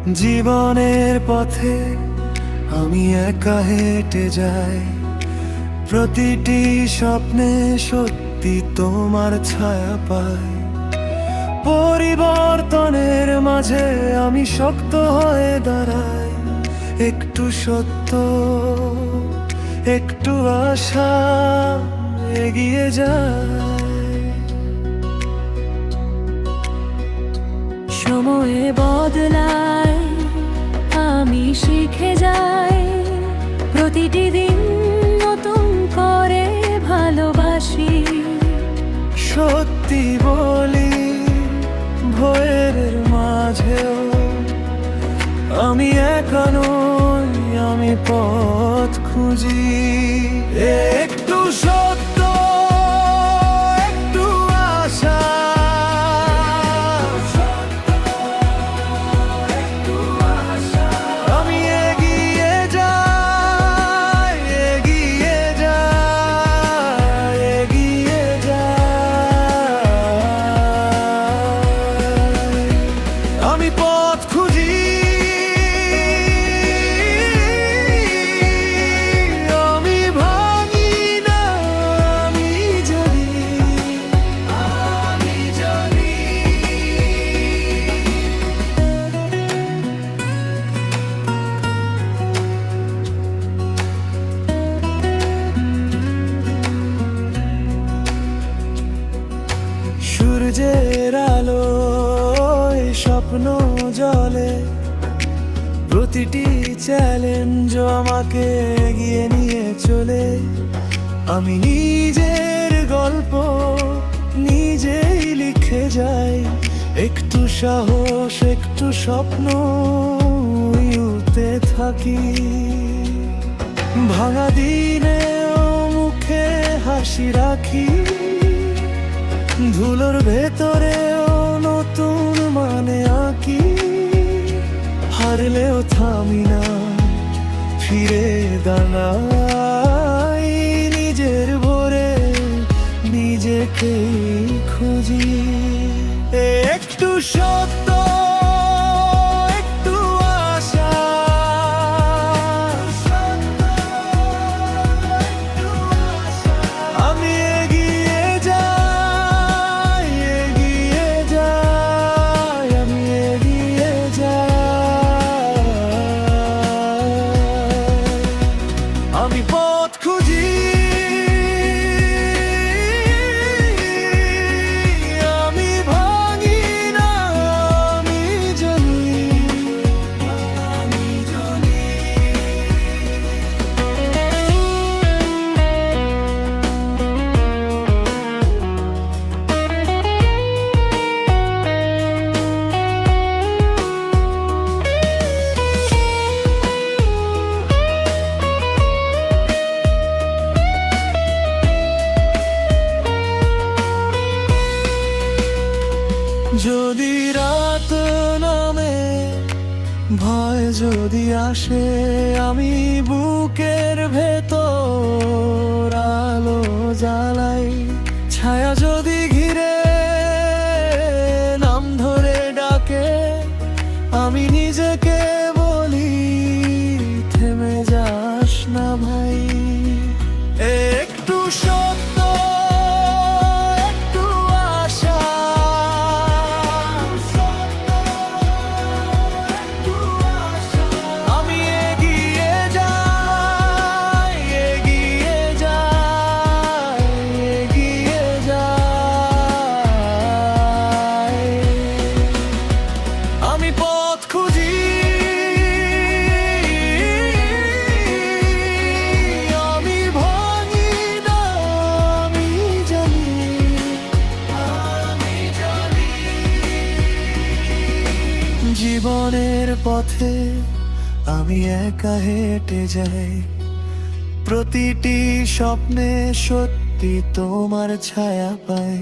জীবনের পথে আমি একা হেঁটে যাই, প্রতিটি স্বপ্নে সত্যি তোমার ছায়া পাই। পরিবর্তনের মাঝে আমি শক্ত হয়ে দাঁড়াই, একটু সত্য একটু আশা এগিয়ে যায়। সময়ে বদলায় আমি শিখে যাই, প্রতিটি দিন নতুন করে ভালোবাসি। সত্যি বলি ভয়ের মাঝেও আমি একা নই, আমি পথ খুঁজি। একটু সত্য একটু আশা, আমি এগিয়ে যাই, এগিয়ে যাই, এগিয়ে যাই। আমি পথ খুঁজি, আমি ভাঙি না, আমি জানি, আমি জানি। সূর্যের আলোয় স্বপ্ন জলে, প্রতিটি চ্যালেঞ্জ আমাকে এগিয়ে নিয়ে চলে। আমি নিজের গল্প নিজেই লিখে যাই, একটু সাহস একটু স্বপ্ন উড়তে থাকি। ভাঙা দিনেও মুখে হাসি রাখি, ধুলোর ভেতরেও নতুন মানে আঁকি। হারলেও থামি না, ফিরে দাঁড়াই, নিজের ভোরে নিজেকেই খুঁজি। একটু সত্য একটু আশা, আমি এগিয়ে যাই, এগিয়ে যাই, আমি এগিয়ে যাই। আমি পথ খুঁজি, আমি ভাঙি না, আমি জানি, আমি জানি। যদি রাত নামে ভয় যদি আসে, আমি বুকের ভেতর আলো জ্বালাই। ছায়া যদি ঘিরে নাম ধরে ডাকে, আমি নিজেকে বলি থেমে যাস না ভাই। একটু সত্য একটু আশা, আমি এগিয়ে যাই, এগিয়ে যাই, এগিয়ে যাই। আমি পথ খুঁজি, আমি ভাঙি না, আমি জানি, আমি জানি। জীবনের পথে আমি একা হেঁটে যাই, প্রতিটি স্বপ্নে সত্যি তোমার ছায়া পাই।